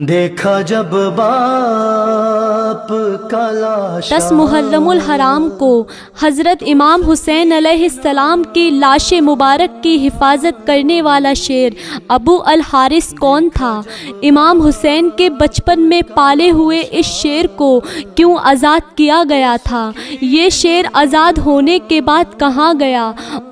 دیکھا جب باپ کا لاش 10 محرم الحرام کو حضرت امام حسین علیہ السلام کی لاش مبارک کی حفاظت کرنے والا شیر ابو الحارث کون تھا؟ امام حسین کے بچپن میں پالے ہوئے اس شیر کو کیوں آزاد کیا گیا تھا؟ یہ شیر آزاد ہونے کے بعد کہاں گیا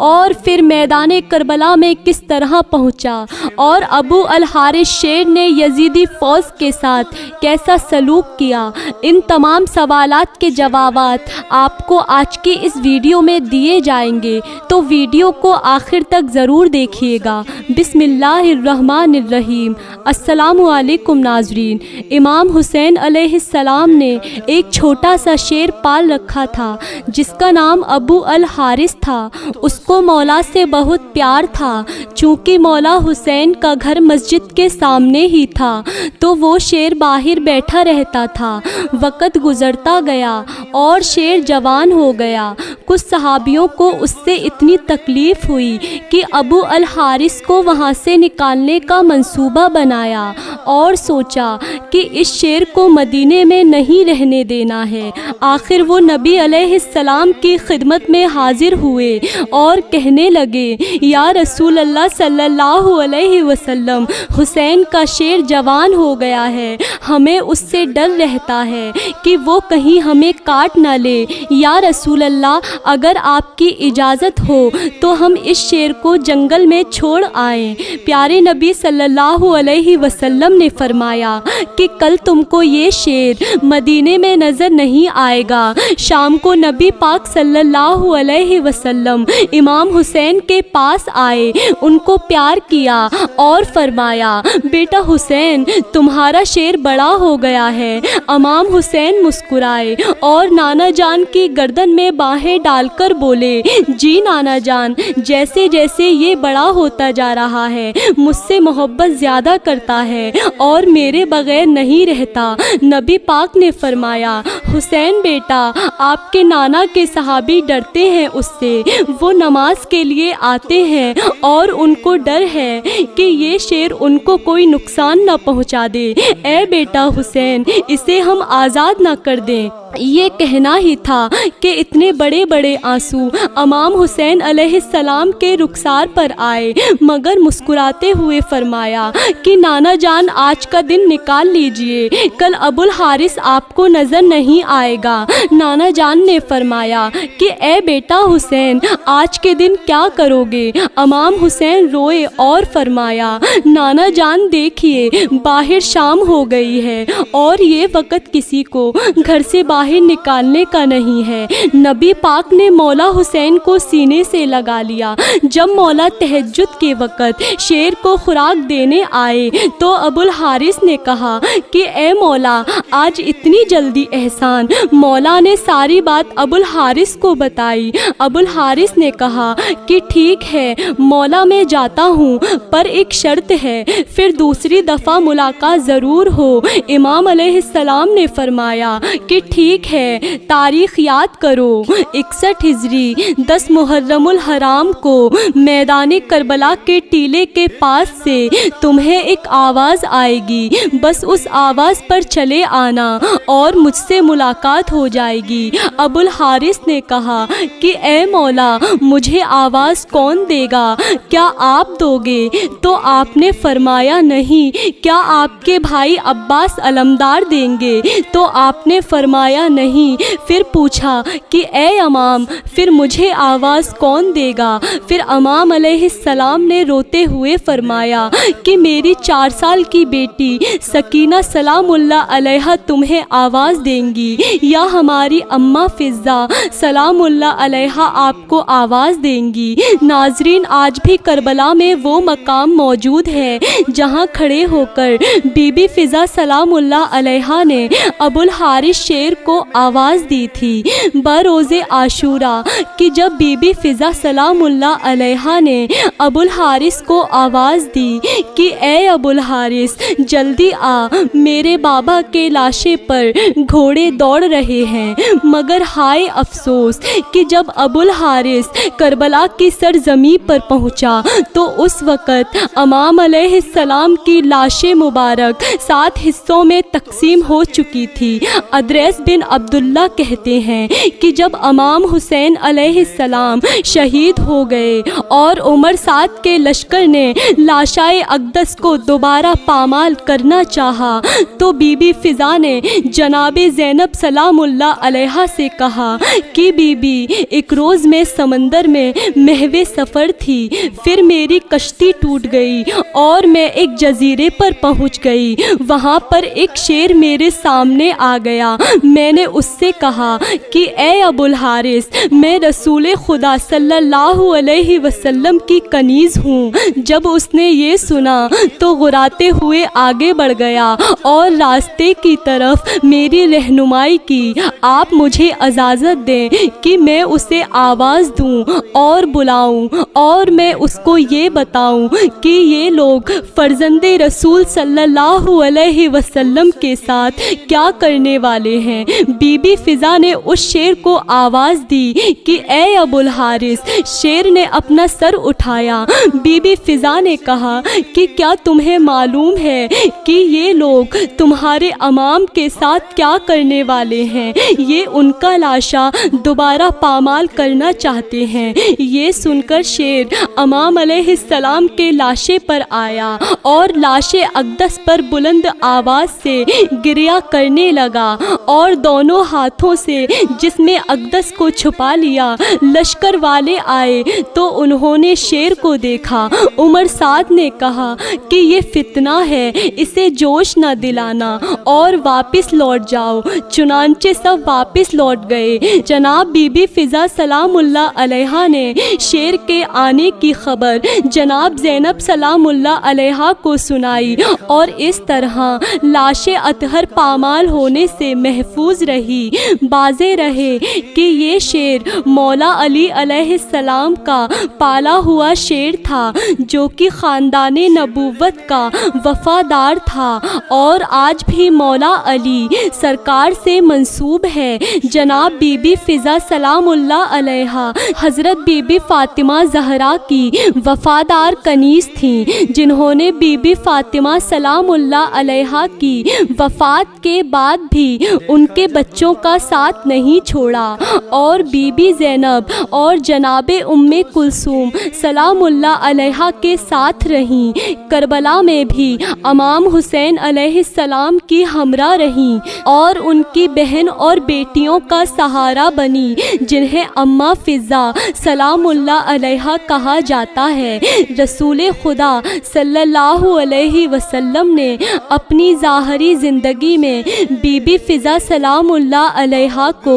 اور پھر میدان کربلا میں کس طرح پہنچا؟ اور ابو الحارث شیر نے یزیدی فوج کے ساتھ کیسا سلوک کیا؟ ان تمام سوالات کے جوابات آپ کو آج کی اس ویڈیو میں دیے جائیں گے، تو ویڈیو کو آخر تک ضرور دیکھیے گا۔ بسم اللہ الرحمن الرحیم۔ السلام علیکم ناظرین۔ امام حسین علیہ السلام نے ایک چھوٹا سا شیر پال رکھا تھا جس کا نام ابو الحارث تھا۔ اس کو مولا سے بہت پیار تھا۔ چونکہ مولا حسین کا گھر مسجد کے سامنے ہی تھا تو وہ شیر باہر بیٹھا رہتا تھا۔ وقت گزرتا گیا اور شیر جوان ہو گیا۔ کچھ صحابیوں کو اس سے اتنی تکلیف ہوئی کہ ابو الحارث کو وہاں سے نکالنے کا منصوبہ بنایا اور سوچا کہ اس شیر کو مدینے میں نہیں رہنے دینا ہے۔ آخر وہ نبی علیہ السلام کی خدمت میں حاضر ہوئے اور کہنے لگے، یا رسول اللہ صلی اللہ علیہ وسلم، حسین کا شیر جوان ہو گیا ہے، ہمیں اس سے ڈر رہتا ہے کہ وہ کہیں ہمیں کاٹ نہ لے۔ یا رسول اللہ، اگر آپ کی اجازت ہو تو ہم اس شیر کو جنگل میں چھوڑ آئیں۔ پیارے نبی صلی اللہ علیہ وسلم نے فرمایا کہ کل تم کو یہ شیر مدینے میں نظر نہیں آئے گا۔ شام کو نبی پاک صلی اللہ علیہ وسلم امام حسین کے پاس آئے، ان کو پیار کیا اور فرمایا، بیٹا حسین، تمہارا شیر بڑا ہو گیا ہے۔ امام حسین مسکرائے اور نانا جان کی گردن میں باہیں ڈال کر بولے، جی نانا جان، جیسے جیسے یہ بڑا ہوتا جا رہا ہے مجھ سے محبت زیادہ کرتا ہے اور میرے بغیر نہیں رہتا۔ نبی پاک نے فرمایا، حسین بیٹا، آپ کے نانا کے صحابی ڈرتے ہیں اس سے، وہ نماز کے لیے آتے ہیں اور ان کو ڈر ہے کہ یہ شیر ان کو کوئی نقصان نہ پہنچا دے۔ اے بیٹا حسین، اسے ہم آزاد نہ کر دیں۔ یہ کہنا ہی تھا کہ اتنے بڑے بڑے آنسو امام حسین علیہ السلام کے رخسار پر آئے، مگر مسکراتے ہوئے فرمایا کہ نانا جان، آج کا دن نکال لیجئے، کل ابو الحارث آپ کو نظر نہیں آئے گا۔ نانا جان نے فرمایا کہ اے بیٹا حسین، آج کے دن کیا کرو گے؟ امام حسین روئے اور فرمایا، نانا جان دیکھیے، باہر شام ہو گئی ہے اور یہ وقت کسی کو گھر سے باہر نکالنے کا نہیں ہے۔ نبی پاک نے مولا حسین کو سینے سے لگا لیا۔ جب مولا تہجد کے وقت شیر کو خوراک دینے آئے تو ابو الحارث نے کہا کہ اے مولا، آج اتنی جلدی احسان؟ مولا نے ساری بات ابو الحارث کو بتائی۔ ابو الحارث نے کہا کہ ٹھیک ہے مولا، میں جاتا ہوں، پر ایک شرط ہے، پھر دوسری دفعہ ملاقات ضرور ہو۔ امام علیہ السلام نے فرمایا کہ ٹھیک ہے، تاریخ یاد کرو، 61 ہجری 10 محرم الحرام کو میدان کربلا کے ٹیلے کے پاس سے تمہیں ایک آواز آئے گی، بس اس آواز پر چلے آنا اور مجھ سے ملاقات ہو جائے گی۔ ابو الحارث نے کہا کہ اے مولا، مجھے آواز کون دے گا؟ کیا آپ دو گے؟ تو آپ نے فرمایا نہیں۔ کیا آپ کے بھائی عباس علمدار دیں گے؟ تو آپ نے فرمایا نہیں۔ پھر پوچھا کہ اے امام، پھر مجھے آواز کون دے گا؟ پھر امام علیہ السلام نے روتے ہوئے فرمایا کہ میری 4 سال کی بیٹی سکینہ سلام اللہ علیہا تمہیں آواز دیں گی، یا ہماری اماں فضہ سلام اللہ علیہا آپ کو آواز دیں گی۔ ناظرین، آج بھی کربلا میں وہ مقام موجود ہے جہاں کھڑے ہو کر بی بی فضہ سلام اللہ علیہا نے ابو الحارث شیر کو کو آواز دی تھی بروز عاشورہ کہ جب بی بی فضا سلام اللہ علیہا نے ابو الحارث کو آواز دی کہ اے ابو الحارث جلدی آ، میرے بابا کے لاشے پر گھوڑے دوڑ رہے ہیں۔ مگر ہائے افسوس کہ جب ابو الحارث کربلا کی سرزمین پر پہنچا تو اس وقت امام علیہ السلام کی لاش مبارک 7 حصوں میں تقسیم ہو چکی تھی۔ ادریس بن عبداللہ کہتے ہیں کہ جب امام حسین علیہ السلام شہید ہو گئے اور عمر 7 کے لشکر نے لاشائے اقدس کو دوبارہ پامال کرنا چاہا تو بی بی فضا نے جناب زینب سلام اللہ علیہا سے کہا کہ بی بی ایک روز میں سمندر میں محو سفر تھی، پھر میری کشتی ٹوٹ گئی اور میں ایک جزیرے پر پہنچ گئی۔ وہاں پر ایک شیر میرے سامنے آ گیا۔ میں نے اس سے کہا کہ اے ابو الحارث میں رسول خدا صلی اللہ علیہ وسلم کی کنیز ہوں۔ جب اس نے یہ سنا تو غراتے ہوئے آگے بڑھ گیا اور راستے کی طرف میری رہنمائی کی۔ آپ مجھے اجازت دیں کہ میں اسے آواز دوں اور بلاؤں اور میں اس کو یہ بتاؤں کہ یہ لوگ فرزند رسول صلی اللہ علیہ وسلم کے ساتھ کیا کرنے والے ہیں۔ بی بی فضا نے اس شیر کو آواز دی کہ اے ابو الحارث۔ شیر نے اپنا سر اٹھایا۔ بی بی فضا نے کہا کہ کیا تمہیں معلوم ہے کہ یہ لوگ تمہارے امام کے ساتھ کیا کرنے والے ہیں؟ یہ ان کا لاشا دوبارہ پامال کرنا چاہتے ہیں۔ یہ سن کر شیر امام علیہ السلام کے لاشے پر آیا اور لاش اقدس پر بلند آواز سے گریہ کرنے لگا اور دونوں ہاتھوں سے جسم اقدس کو چھپا لیا۔ لشکر والے آئے تو انہوں نے شیر کو دیکھا۔ عمر 7 نے کہا کہ یہ فتنہ ہے، اسے جوش نہ دلانا اور واپس لوٹ جاؤ۔ چنانچہ سب واپس لوٹ گئے۔ جناب بی بی فضا سلام اللہ علیہا نے شیر کے آنے کی خبر جناب زینب سلام اللہ علیہا کو سنائی اور اس طرح لاش اطہر پامال ہونے سے محفوظ رہی۔ واضح رہے کہ یہ شیر مولا علی علیہ السلام کا پالا ہوا شیر تھا جو کہ خاندان نبوت کا وفادار تھا اور آج بھی مولا علی سرکار سے منسوب ہے۔ جناب بی بی فضا سلام اللہ علیہا حضرت بی بی فاطمہ زہرا کی وفادار کنیز تھیں، جنہوں نے بی بی فاطمہ سلام اللہ علیہا کی وفات کے بعد بھی ان کے بچوں کا ساتھ نہیں چھوڑا اور بی بی زینب اور جناب ام کلثوم سلام اللہ علیہا کے ساتھ رہیں۔ کربلا میں بھی امام حسین علیہ السلام کی ہمراہ رہیں اور ان کی بہن اور بیٹیوں کا سہارا بنی، جنہیں اماں فضا سلام اللہ علیہا کہا جاتا ہے۔ رسول خدا صلی اللہ علیہ وسلم نے اپنی ظاہری زندگی میں بی بی فضا سلام اللہ علیہا کو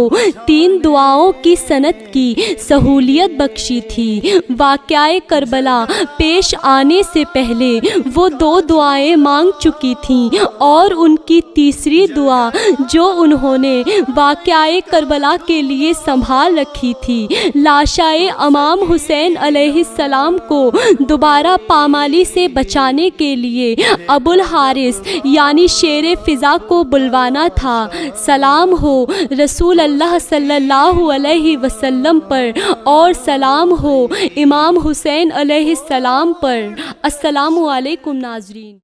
3 دعاؤں کی صنعت کی سہولیت بخشی تھی۔ واقعہ کربلا پیش آنے سے پہلے وہ 2 دعائیں مانگ چکی تھیں اور ان کی تیسری دعا جو انہوں نے واقعہ کربلا کے لیے سنبھال رکھی تھی، لاشائے امام حسین علیہ السلام کو دوبارہ پامالی سے بچانے کے لیے ابو الحارث یعنی شیر فضا کو بلوانا تھا۔ سلام ہو رسول اللہ صلی اللہ علیہ وسلم پر اور سلام ہو امام حسین علیہ السلام پر۔ السلام علیکم ناظرین۔